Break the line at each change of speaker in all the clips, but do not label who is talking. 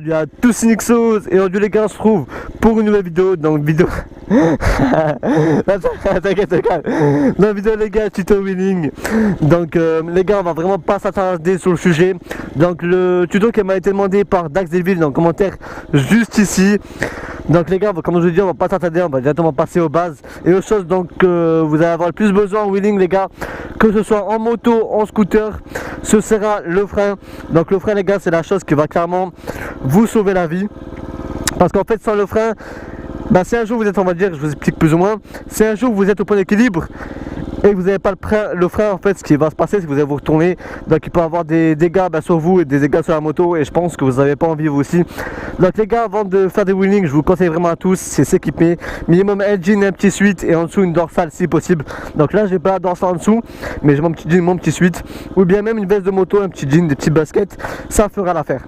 Salut à tous, c'est Nixos et aujourd'hui les gars on se retrouve pour une nouvelle vidéo, donc vidéo... T'inquiète dans la vidéo les gars, tuto winning. Donc les gars on va vraiment pas s'attarder sur le sujet. Donc le tuto qui m'a été demandé par Dax Deville dans le commentaire juste ici. Donc les gars, comme je vous dis, on va pas s'attarder, on va directement passer aux bases et aux choses donc vous allez avoir le plus besoin en wheeling les gars, que ce soit en moto, en scooter, ce sera le frein. Donc le frein les gars, c'est la chose qui va clairement vous sauver la vie, parce qu'en fait sans le frein, bah, si un jour vous êtes, on va dire, je vous explique plus ou moins, si un jour vous êtes au point d'équilibre et que vous n'avez pas le frein, en fait ce qui va se passer c'est que vous allez vous retourner, donc il peut y avoir des dégâts sur vous et des dégâts sur la moto, et je pense que vous n'avez pas envie vous aussi. Donc les gars, avant de faire des wheelings, je vous conseille vraiment à tous, c'est s'équiper, minimum un jean, un petit suite et en dessous une dorsale si possible. Donc là j'ai pas la dorsale en dessous, mais j'ai mon petit jean, mon petit suite, ou bien même une veste de moto, un petit jean, des petits baskets, ça fera l'affaire.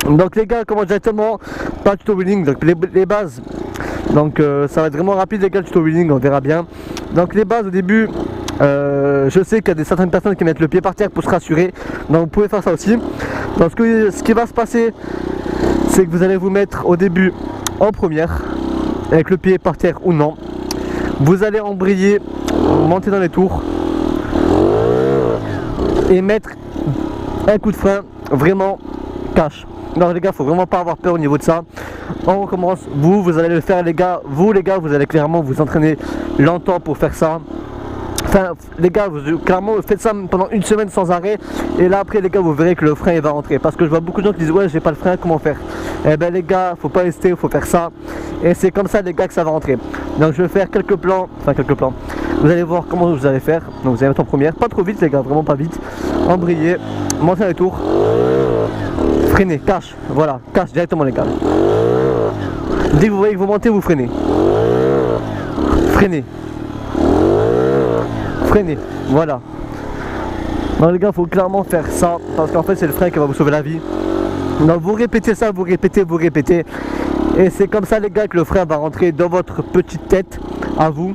Donc les gars, comment directement, pas tuto wheeling, donc les bases. Donc ça va être vraiment rapide les gars, le tuto wheeling, on verra bien. Donc les bases au début, je sais qu'il y a certaines personnes qui mettent le pied par terre pour se rassurer, donc vous pouvez faire ça aussi. Donc ce qui va se passer, c'est que vous allez vous mettre au début en première, avec le pied par terre ou non. Vous allez embrayer, monter dans les tours et mettre un coup de frein vraiment cash. Non les gars, faut vraiment pas avoir peur au niveau de ça. On recommence, vous allez le faire les gars, vous allez clairement vous entraîner longtemps pour faire ça. Enfin les gars, vous clairement faites ça pendant une semaine sans arrêt, et là après les gars vous verrez que le frein il va rentrer, parce que je vois beaucoup de gens qui disent ouais j'ai pas le frein, comment faire? Eh ben les gars, faut pas hésiter, faut faire ça, et c'est comme ça les gars que ça va rentrer. Donc je vais faire quelques plans, vous allez voir comment vous allez faire. Donc vous allez mettre en première, pas trop vite les gars, vraiment pas vite, embrayer, monter les tours, freiner, cache, voilà, cache directement les gars. Dès que vous voyez que vous montez, vous freinez. Freinez. Freinez, voilà. Donc les gars, il faut clairement faire ça, parce qu'en fait c'est le frein qui va vous sauver la vie. Donc vous répétez ça, vous répétez. Et c'est comme ça les gars que le frein va rentrer dans votre petite tête à vous.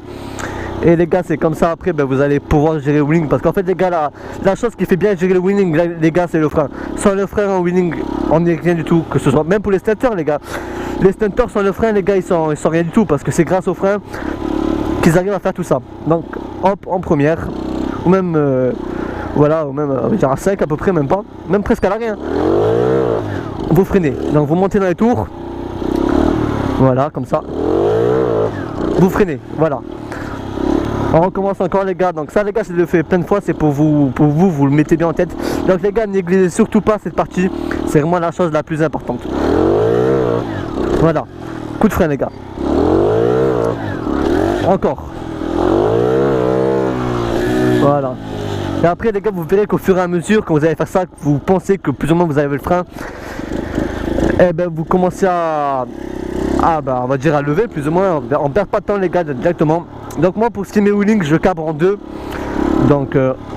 Et les gars, c'est comme ça après vous allez pouvoir gérer le wheeling, parce qu'en fait les gars, la chose qui fait bien gérer le wheeling les gars, c'est le frein. Sans le frein en wheeling, on n'est rien du tout, que ce soit même pour les stunters les gars. Les stunters sans le frein les gars, ils sont rien du tout, parce que c'est grâce au frein qu'ils arrivent à faire tout ça. Donc hop, en première, ou même voilà, ou même à 5 à peu près, même pas, même presque à l'arrière. Vous freinez, donc vous montez dans les tours, voilà, comme ça. Vous freinez, voilà. On recommence encore les gars. Donc ça les gars, je le fais plein de fois, c'est pour vous le mettez bien en tête. Donc les gars, négligez surtout pas cette partie, c'est vraiment la chose la plus importante. Voilà, coup de frein les gars. Encore. Voilà. Et après les gars, vous verrez qu'au fur et à mesure, quand vous allez faire ça, que vous pensez que plus ou moins vous avez le frein, et ben vous commencez on va dire à lever plus ou moins. On perd pas de temps les gars, directement. Donc moi pour ce qui est mes wheelings, je cabre en 2. Donc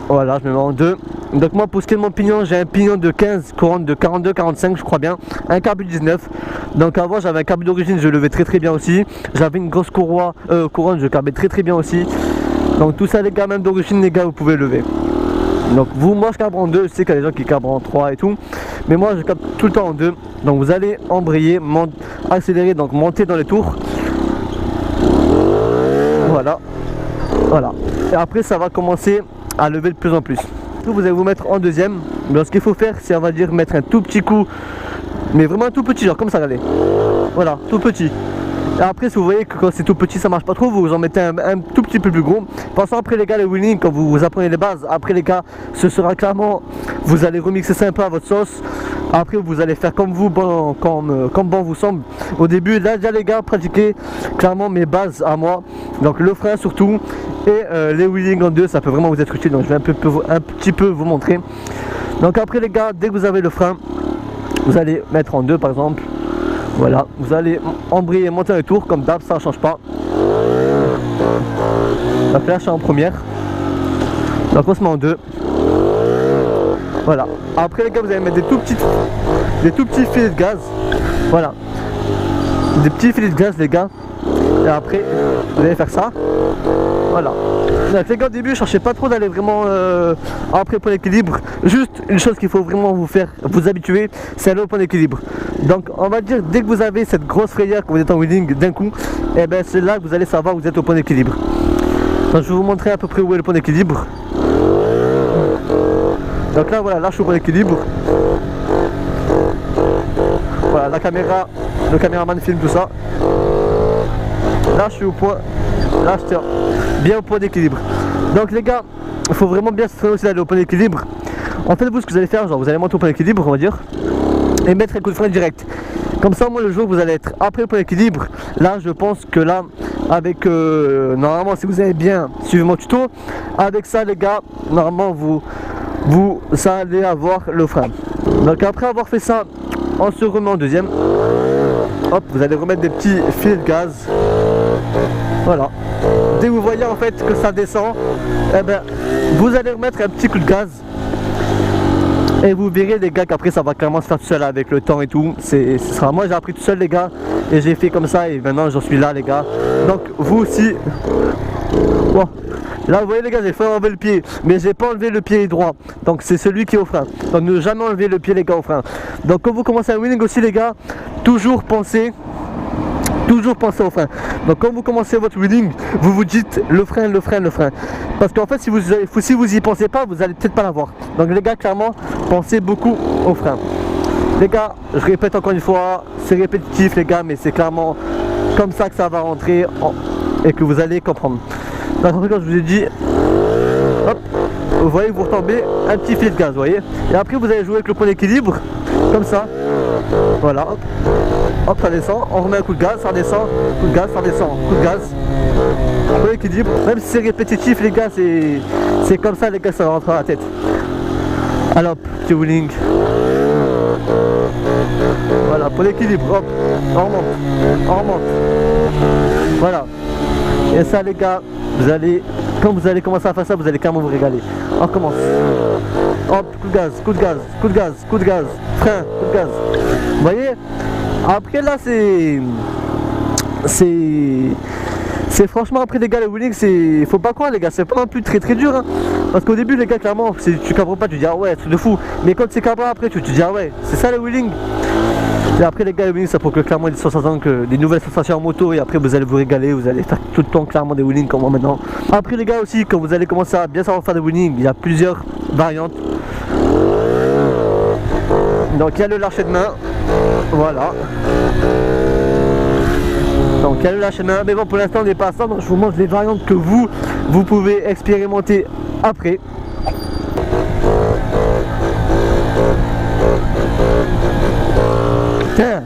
voilà, je me mets en 2. Donc moi pour ce qui est de mon pignon, j'ai un pignon de 15, couronne de 42-45 je crois bien, un carbu 19. Donc avant j'avais un carbu d'origine, je levais très bien aussi. J'avais une grosse couronne, je carbais très bien aussi. Donc tout ça les gars, même d'origine les gars, vous pouvez lever. Donc moi je cabre en 2, je sais qu'il y a des gens qui cabrent en 3 et tout, mais moi je cabre tout le temps en 2. Donc vous allez embrayer, accélérer, donc monter dans les tours. Voilà. Et après ça va commencer à lever de plus en plus. Vous allez vous mettre en deuxième. Donc ce qu'il faut faire, c'est on va dire mettre un tout petit coup, mais vraiment un tout petit, genre comme ça, regardez. Voilà, tout petit. Et après si vous voyez que quand c'est tout petit ça marche pas trop, vous en mettez un tout petit peu plus gros. De toute façon après les gars, le wheeling, quand vous apprenez les bases, après les gars, ce sera clairement, vous allez remixer ça un peu à votre sauce. Après vous allez faire comme vous, comme bon vous semble. Au début là déjà les gars, pratiquez clairement mes bases à moi. Donc le frein surtout, et les wheelings en 2, ça peut vraiment vous être utile. Donc je vais un petit peu vous montrer. Donc après les gars, dès que vous avez le frein, vous allez mettre en 2 par exemple. Voilà, vous allez embrayer, monter les tours comme d'hab, ça ne change pas. Donc là je suis en première. Donc on se met en 2. Voilà. Après les gars, vous allez mettre des tout petits filets de gaz. Voilà. Des petits filets de gaz les gars. Et après, vous allez faire ça. Voilà. Donc les gars, au début, cherchez pas trop d'aller vraiment après le point d'équilibre. Juste une chose qu'il faut vraiment vous habituer, c'est aller au point d'équilibre. Donc on va dire, dès que vous avez cette grosse frayeur quand vous êtes en wheeling d'un coup, et ben c'est là que vous allez savoir que vous êtes au point d'équilibre. Donc je vais vous montrer à peu près où est le point d'équilibre. Donc là voilà, là je suis au point d'équilibre. Voilà, la caméra, le caméraman filme tout ça. Là je suis au point, là je tiens bien au point d'équilibre. Donc les gars, il faut vraiment bien se traîner aussi d'aller au point d'équilibre. En fait vous, ce que vous allez faire, genre vous allez monter au point d'équilibre, on va dire, et mettre un coup de frein direct. Comme ça, moi le jour où vous allez être après le point d'équilibre, là je pense que là, avec normalement si vous avez bien suivi mon tuto, avec ça les gars, normalement vous allez avoir le frein. Donc après avoir fait ça, on se remet en deuxième. Hop, vous allez remettre des petits fils de gaz. Voilà. Dès que vous voyez en fait que ça descend, eh ben, vous allez remettre un petit coup de gaz. Et vous verrez les gars qu'après ça va clairement se faire tout seul avec le temps et tout. Moi j'ai appris tout seul les gars. Et j'ai fait comme ça et maintenant j'en suis là les gars. Donc vous aussi. Bon. Là vous voyez les gars, j'ai fait enlever le pied. Mais j'ai pas enlevé le pied droit. Donc c'est celui qui est au frein. Donc ne jamais enlever le pied les gars au frein. Donc quand vous commencez un wheeling aussi les gars, toujours pensez au frein. Donc quand vous commencez votre wheeling, vous vous dites le frein, le frein, le frein. Parce qu'en fait si vous y pensez pas, vous allez peut-être pas l'avoir. Donc les gars, clairement, pensez beaucoup au frein. Les gars, je répète encore une fois, c'est répétitif les gars, mais c'est clairement comme ça que ça va rentrer et que vous allez comprendre. Donc après quand je vous ai dit, hop, vous voyez, vous retombez un petit fil de gaz, vous voyez. Et après vous allez jouer avec le point d'équilibre, comme ça. Voilà, hop. Hop, ça descend, on remet un coup de gaz, ça redescend, coup de gaz, ça redescend, coup de gaz. Pour l'équilibre, même si c'est répétitif les gars, c'est comme ça les gars, ça rentre dans la tête. Alors, petit wheeling. Voilà, pour l'équilibre, hop, on remonte. Voilà. Et ça les gars, quand vous allez commencer à faire ça, vous allez carrément vous régaler. On recommence. Hop, coup de gaz, coup de gaz, coup de gaz, coup de gaz, frein, coup de gaz. Vous voyez? Après là c'est franchement après les gars le wheeling faut pas croire les gars, c'est pas non plus très dur hein. Parce qu'au début les gars clairement tu cabres pas, tu dis ah ouais truc de fou. Mais quand c'est cabré après tu te dis ah ouais c'est ça le wheeling. Et après les gars le wheeling ça procure clairement des nouvelles sensations en moto. Et après vous allez vous régaler, vous allez faire tout le temps clairement des wheelings comme moi maintenant. Après les gars aussi quand vous allez commencer à bien savoir faire des wheelings, il y a plusieurs variantes. Donc il y a le lâcher de main. Voilà. Donc il y a le lâcher de main. Mais bon pour l'instant on n'est pas à ça. Donc je vous montre les variantes que vous pouvez expérimenter après. Putain.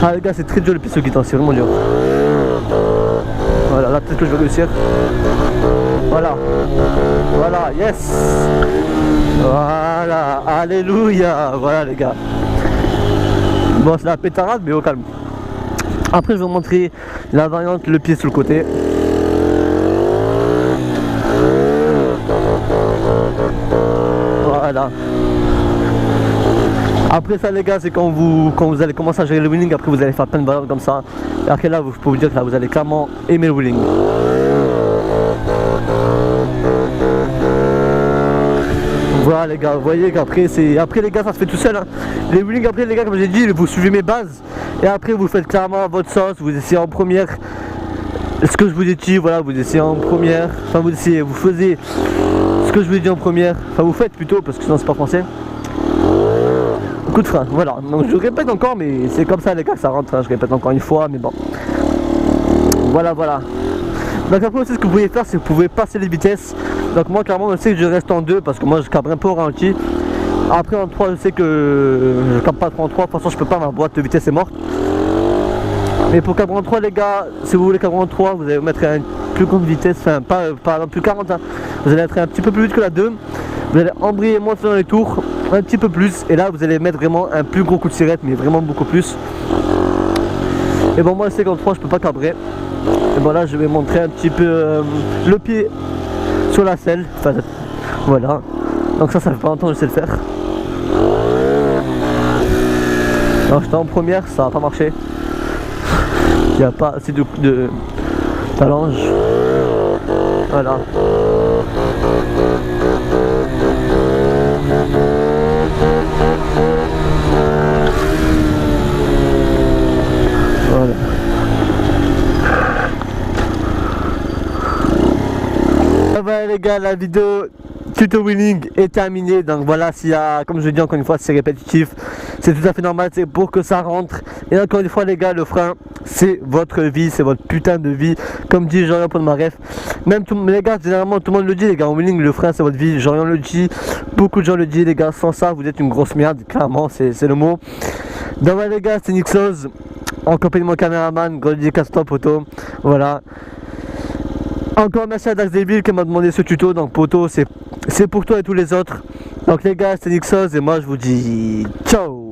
Ah les gars c'est très dur le pistolet guitare, c'est vraiment dur. Voilà, là peut-être que je vais réussir. Voilà. Voilà, yes. Voilà, alléluia. Voilà les gars. Bon c'est la pétarade mais au calme. Après je vais vous montrer la variante le pied sur le côté. Voilà. Après ça les gars c'est quand vous allez commencer à gérer le wheeling, après vous allez faire plein de variantes comme ça. Et après là je peux vous dire que là vous allez clairement aimer le wheeling. Voilà les gars, vous voyez qu'après après les gars ça se fait tout seul hein. Les wheelings après les gars comme j'ai dit, vous suivez mes bases. Et après vous faites clairement votre sauce, vous essayez en première. Ce que je vous ai dit, voilà, vous essayez en première. Enfin vous faisiez ce que je vous ai dit en première. Enfin vous faites plutôt parce que sinon c'est pas français. Coup de frein, voilà. Donc je répète encore mais c'est comme ça les gars que ça rentre hein. Je répète encore une fois mais bon. Voilà. Donc après aussi ce que vous pouvez faire c'est que vous pouvez passer les vitesses. Donc moi clairement je sais que je reste en 2 parce que moi je cabre un peu au ralenti. Après en 3 je sais que je cabre pas trop en 3, de toute façon je peux pas, ma boîte de vitesse est morte. Mais pour cabrer en 3 les gars, si vous voulez cabrer en 3 vous allez mettre une plus grande vitesse, enfin pas non plus 40 hein. Vous allez être un petit peu plus vite que la 2. Vous allez embrayer moins dans les tours, un petit peu plus. Et là vous allez mettre vraiment un plus gros coup de sirette, mais vraiment beaucoup plus. Et bon moi je sais qu'en 3 je peux pas cabrer. Et bon là je vais montrer un petit peu le pied sur la selle. Enfin voilà. Donc ça fait pas longtemps que je sais le faire. Alors j'étais en première, ça n'a pas marché. Il n'y a pas assez de phalange. Voilà. Voilà. Voilà les gars, la vidéo tuto winning est terminée. Donc voilà, s'il y a, comme je dis encore une fois, c'est répétitif, c'est tout à fait normal, c'est pour que ça rentre. Et encore une fois les gars, le frein c'est votre vie, c'est votre putain de vie. Comme dit Jean-Yann Pontmareff, même les gars, généralement tout le monde le dit les gars, en winning le frein c'est votre vie. Jean-Yann le dit, beaucoup de gens le disent les gars, sans ça vous êtes une grosse merde, clairement c'est le mot. Donc voilà les gars, c'est Nixos en compagnie de mon caméraman, gros dédicace toi poto. Voilà. Encore merci à Dax Devil qui m'a demandé ce tuto, donc poto c'est pour toi et tous les autres. Donc les gars, c'est Nixos et moi je vous dis ciao.